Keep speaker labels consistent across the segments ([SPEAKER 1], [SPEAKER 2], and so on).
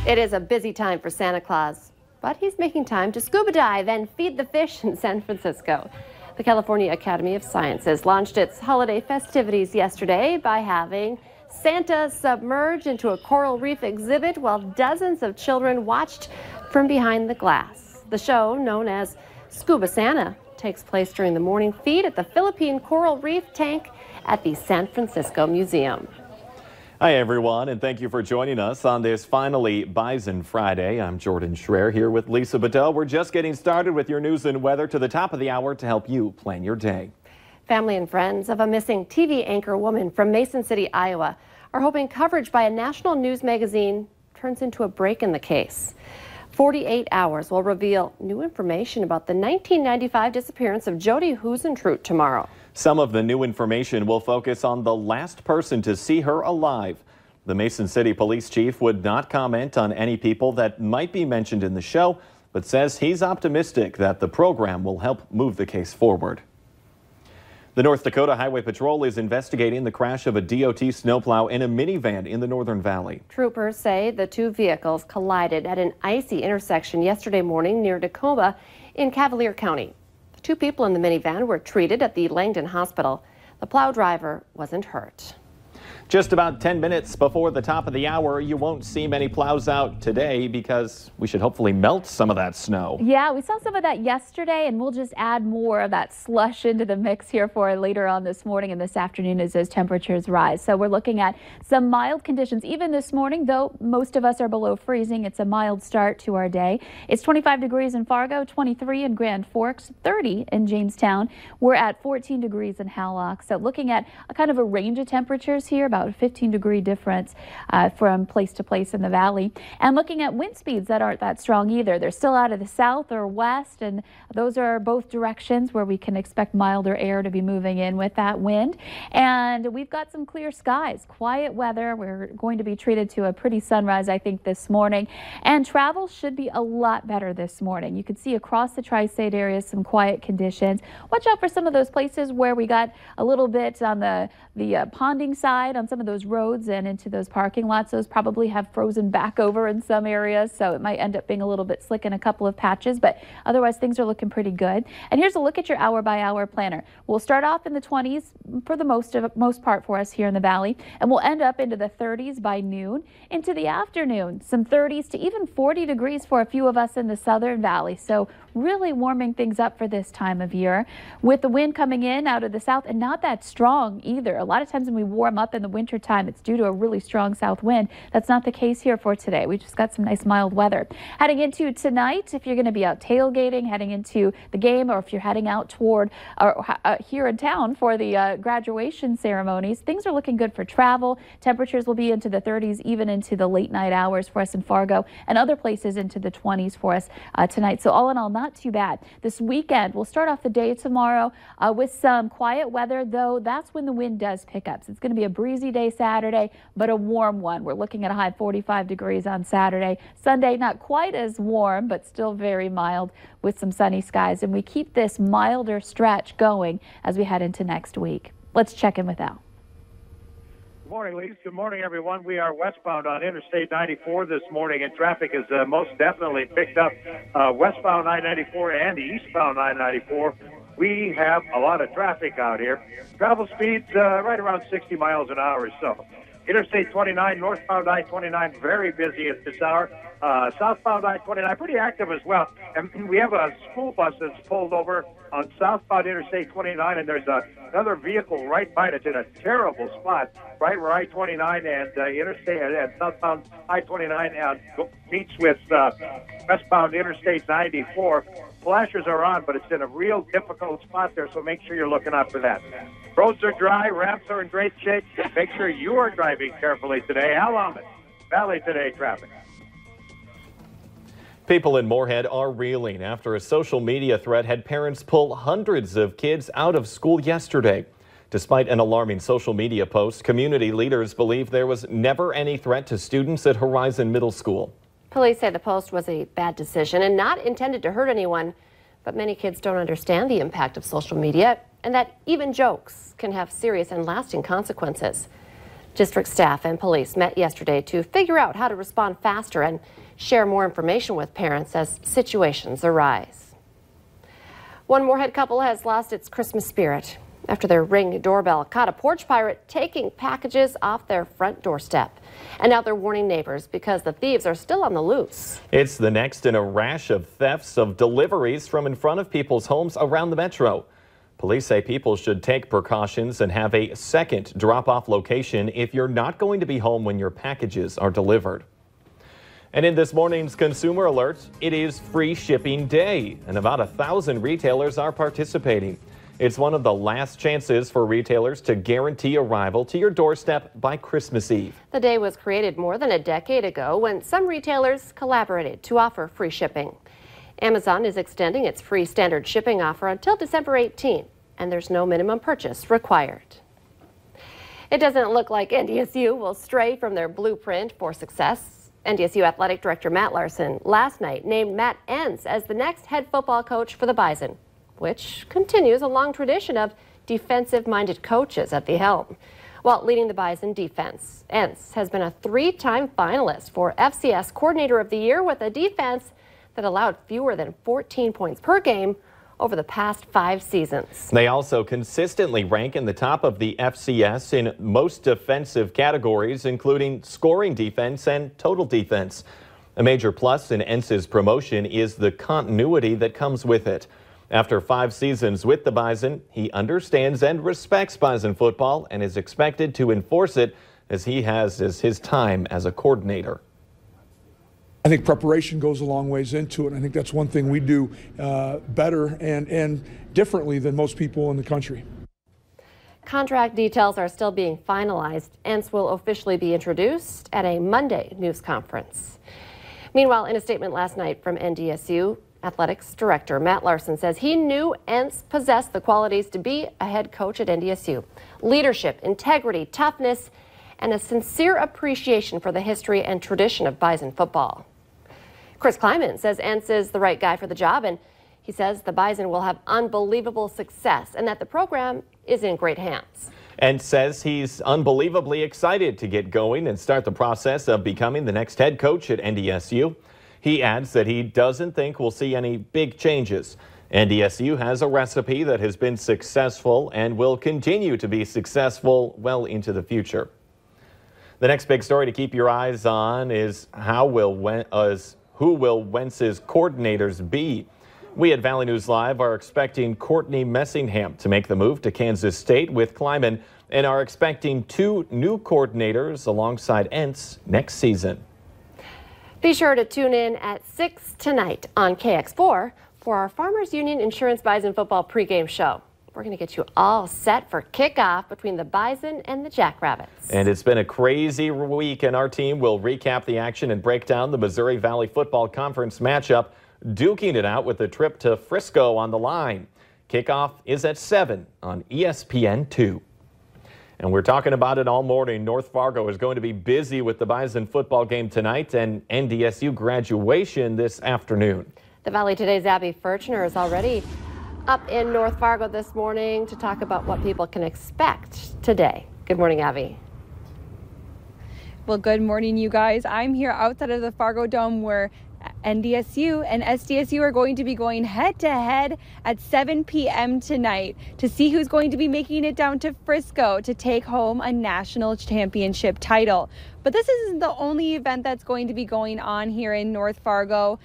[SPEAKER 1] It is a busy time for Santa Claus, but he's making time to scuba dive and feed the fish in San Francisco. The California Academy of Sciences launched its holiday festivities yesterday by having Santa submerge into a coral reef exhibit while dozens of children watched from behind the glass. The show, known as Scuba Santa, takes place during the morning feed at the Philippine Coral Reef Tank at the San Francisco Museum.
[SPEAKER 2] Hi, everyone, and thank you for joining us on this finally Bison Friday. I'm Jordan Schreier here with Lisa Bedell. We're just getting started with your news and weather to the top of the hour to help you plan your day.
[SPEAKER 1] Family and friends of a missing TV anchor woman from Mason City, Iowa, are hoping coverage by a national news magazine turns into a break in the case. 48 hours will reveal new information about the 1995 disappearance of Jodi Huisentruit tomorrow.
[SPEAKER 2] Some of the new information will focus on the last person to see her alive. The Mason City Police Chief would not comment on any people that might be mentioned in the show, but says he's optimistic that the program will help move the case forward. The North Dakota Highway Patrol is investigating the crash of a DOT snowplow and a minivan in the Northern Valley.
[SPEAKER 1] Troopers say the two vehicles collided at an icy intersection yesterday morning near Tacoma in Cavalier County. The two people in the minivan were treated at the Langdon Hospital. The plow driver wasn't hurt.
[SPEAKER 2] Just about 10 minutes before the top of the hour, you won't see many plows out today because we should hopefully melt some of that snow.
[SPEAKER 3] Yeah, we saw some of that yesterday, and we'll just add more of that slush into the mix here for later on this morning and this afternoon as those temperatures rise. So we're looking at some mild conditions even this morning, though most of us are below freezing. It's a mild start to our day. It's 25 degrees in Fargo, 23 in Grand Forks, 30 in Jamestown. We're at 14 degrees in Howlock. So looking at a kind of a range of temperatures here, about a 15-degree difference from place to place in the valley. And looking at wind speeds that aren't that strong either. They're still out of the south or west, and those are both directions where we can expect milder air to be moving in with that wind. And we've got some clear skies, quiet weather. We're going to be treated to a pretty sunrise, I think, this morning. And travel should be a lot better this morning. You can see across the tri-state area some quiet conditions. Watch out for some of those places where we got a little bit on the ponding side on some of those roads and into those parking lots. Those probably have frozen back over in some areas, so it might end up being a little bit slick in a couple of patches, but otherwise things are looking pretty good. And here's a look at your hour-by-hour planner. We'll start off in the 20s for the most part for us here in the valley, and we'll end up into the 30s by noon. Into the afternoon, some 30s to even 40 degrees for a few of us in the southern valley, so really warming things up for this time of year with the wind coming in out of the south and not that strong either. A lot of times when we warm up in the winter time, it's due to a really strong south wind. That's not the case here for today. We just got some nice mild weather. Heading into tonight, if you're going to be out tailgating, heading into the game, or if you're heading out toward here in town for the graduation ceremonies, things are looking good for travel. Temperatures will be into the 30s, even into the late night hours for us in Fargo, and other places into the 20s for us tonight. So all in all, not too bad. This weekend, we'll start off the day tomorrow with some quiet weather, though that's when the wind does pick up. So it's going to be a breezy day Saturday, but a warm one. We're looking at a high 45 degrees on Saturday. Sunday, not quite as warm, but still very mild with some sunny skies. And we keep this milder stretch going as we head into next week. Let's check in with Al.
[SPEAKER 4] Good morning, ladies. Good morning, everyone. We are westbound on Interstate 94 this morning, and traffic is most definitely picked up westbound I-94 and eastbound I-94. We have a lot of traffic out here. Travel speeds right around 60 miles an hour or so. Interstate 29, northbound I-29, very busy at this hour. Southbound I-29, pretty active as well. And we have a school bus that's pulled over on southbound Interstate 29, and there's another vehicle right by it. It's in a terrible spot, right where I-29 and Interstate and southbound I-29 meets with westbound Interstate 94. Flashers are on, but it's in a real difficult spot there, so make sure you're looking out for that. Roads are dry, ramps are in great shape. Make sure you are driving carefully today. Al Ahmed, Valley Today traffic.
[SPEAKER 2] People in Moorhead are reeling after a social media threat had parents pull hundreds of kids out of school yesterday. Despite an alarming social media post, community leaders believe there was never any threat to students at Horizon Middle School.
[SPEAKER 1] Police say the post was a bad decision and not intended to hurt anyone, but many kids don't understand the impact of social media and that even jokes can have serious and lasting consequences. District staff and police met yesterday to figure out how to respond faster and share more information with parents as situations arise. One Moorhead couple has lost its Christmas spirit after their Ring doorbell caught a porch pirate taking packages off their front doorstep. And now they're warning neighbors because the thieves are still on the loose.
[SPEAKER 2] It's the next in a rash of thefts of deliveries from in front of people's homes around the metro. Police say people should take precautions and have a second drop-off location if you're not going to be home when your packages are delivered. And in this morning's Consumer Alert, it is Free Shipping Day, and about 1,000 retailers are participating. It's one of the last chances for retailers to guarantee arrival to your doorstep by Christmas Eve.
[SPEAKER 1] The day was created more than a decade ago when some retailers collaborated to offer free shipping. Amazon is extending its free standard shipping offer until December 18th, and there's no minimum purchase required. It doesn't look like NDSU will stray from their blueprint for success. NDSU Athletic Director Matt Larson last night named Matt Entz as the next head football coach for the Bison, which continues a long tradition of defensive-minded coaches at the helm. While leading the Bison defense, Entz has been a 3-time finalist for FCS Coordinator of the Year with a defense that allowed fewer than 14 points per game over the past 5 seasons.
[SPEAKER 2] They also consistently rank in the top of the FCS in most defensive categories, including scoring defense and total defense. A major plus in Entz's promotion is the continuity that comes with it. After 5 seasons with the Bison, he understands and respects Bison football and is expected to enforce it as he has as his time as a coordinator.
[SPEAKER 5] I think preparation goes a long ways into it. I think that's one thing we do better and differently than most people in the country.
[SPEAKER 1] Contract details are still being finalized. Entz will officially be introduced at a Monday news conference. Meanwhile, in a statement last night from NDSU, Athletics Director Matt Larson says he knew Entz possessed the qualities to be a head coach at NDSU. Leadership, integrity, toughness, and a sincere appreciation for the history and tradition of Bison football. Chris Kleiman says Entz is the right guy for the job, and he says the Bison will have unbelievable success and that the program is in great hands.
[SPEAKER 2] Entz says he's unbelievably excited to get going and start the process of becoming the next head coach at NDSU. He adds that he doesn't think we'll see any big changes. NDSU has a recipe that has been successful and will continue to be successful well into the future. The next big story to keep your eyes on is who will Wentz's coordinators be? We at Valley News Live are expecting Courtney Messingham to make the move to Kansas State with Kleiman and are expecting 2 new coordinators alongside Entz next season.
[SPEAKER 1] Be sure to tune in at 6 tonight on KX4 for our Farmers Union Insurance Bison football pregame show. We're going to get you all set for kickoff between the Bison and the Jackrabbits.
[SPEAKER 2] And it's been a crazy week, and our team will recap the action and break down the Missouri Valley Football Conference matchup, duking it out with a trip to Frisco on the line. Kickoff is at 7 on ESPN2. And we're talking about it all morning. North Fargo is going to be busy with the Bison football game tonight and NDSU graduation this afternoon.
[SPEAKER 1] The Valley Today's Abby Furchner is already up in North Fargo this morning to talk about what people can expect today. Good morning, Abby.
[SPEAKER 6] Well, good morning, you guys. I'm here outside of the Fargo Dome where NDSU and SDSU are going to be going head-to-head at 7 p.m. tonight to see who's going to be making it down to Frisco to take home a national championship title. But this isn't the only event that's going to be going on here in North Fargo.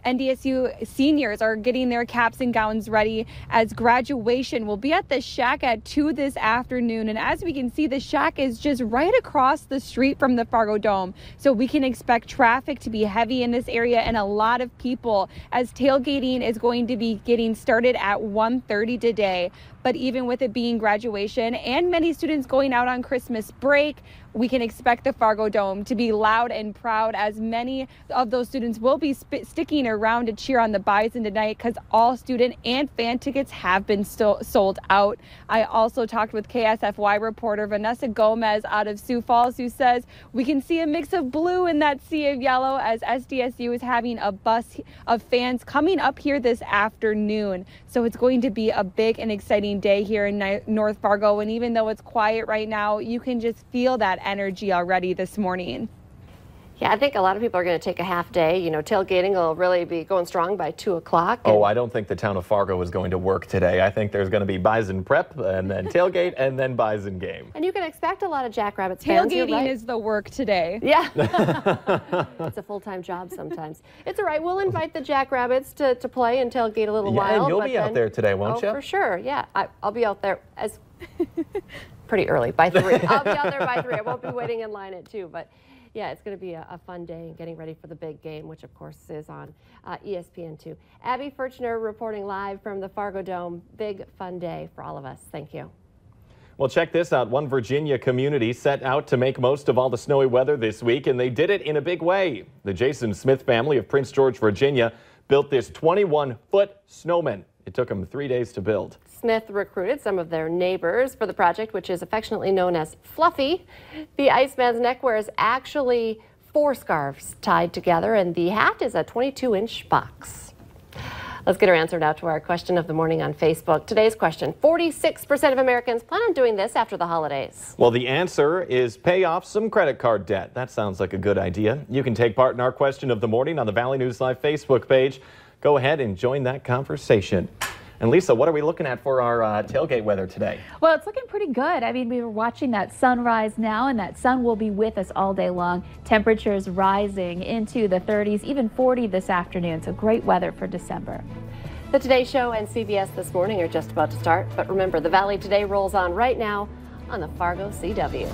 [SPEAKER 6] NDSU seniors are getting their caps and gowns ready as graduation will be at the Shack at 2 this afternoon. And as we can see, the Shack is just right across the street from the Fargo Dome. So we can expect traffic to be heavy in this area and a lot of people as tailgating is going to be getting started at 1:30 today. But even with it being graduation and many students going out on Christmas break, we can expect the Fargo Dome to be loud and proud as many of those students will be sticking around to cheer on the Bison tonight because all student and fan tickets have been sold out. I also talked with KSFY reporter Vanessa Gomez out of Sioux Falls who says we can see a mix of blue in that sea of yellow as SDSU is having a bus of fans coming up here this afternoon. So it's going to be a big and exciting opening day here in North Fargo. And even though it's quiet right now, you can just feel that energy already this morning.
[SPEAKER 1] Yeah, I think a lot of people are going to take a half day. You know, tailgating will really be going strong by 2 o'clock.
[SPEAKER 2] Oh, I don't think the town of Fargo is going to work today. I think there's going to be Bison prep and then tailgate and then Bison game.
[SPEAKER 1] And you can expect a lot of Jackrabbits fans.
[SPEAKER 6] Tailgating
[SPEAKER 1] right?
[SPEAKER 6] is the work today.
[SPEAKER 1] Yeah. It's a full-time job sometimes. It's all right. We'll invite the Jackrabbits to play and tailgate a little while.
[SPEAKER 2] And you'll be out there today, won't you?
[SPEAKER 1] Oh, for sure. Yeah. I'll be out there as pretty early, by 3. I'll be out there by 3. I won't be waiting in line at 2, but yeah, it's going to be a fun day and getting ready for the big game, which of course is on ESPN2. Abby Furchner reporting live from the Fargo Dome. Big fun day for all of us. Thank you.
[SPEAKER 2] Well, check this out. One Virginia community set out to make most of all the snowy weather this week, and they did it in a big way. The Jason Smith family of Prince George, Virginia, built this 21-foot snowman. It took them 3 days to build.
[SPEAKER 1] Smith recruited some of their neighbors for the project, which is affectionately known as Fluffy. The Iceman's neckwear is actually 4 scarves tied together, and the hat is a 22-inch box. Let's get our answer now to our question of the morning on Facebook. Today's question, 46% of Americans plan on doing this after the holidays.
[SPEAKER 2] Well, the answer is pay off some credit card debt. That sounds like a good idea. You can take part in our question of the morning on the Valley News Live Facebook page. Go ahead and join that conversation. And Lisa, what are we looking at for our tailgate weather today?
[SPEAKER 3] Well, it's looking pretty good. I mean, we were watching that sunrise now, and that sun will be with us all day long. Temperatures rising into the 30s, even 40 this afternoon. So great weather for December.
[SPEAKER 1] The Today Show and CBS This Morning are just about to start. But remember, the Valley Today rolls on right now on the Fargo CW.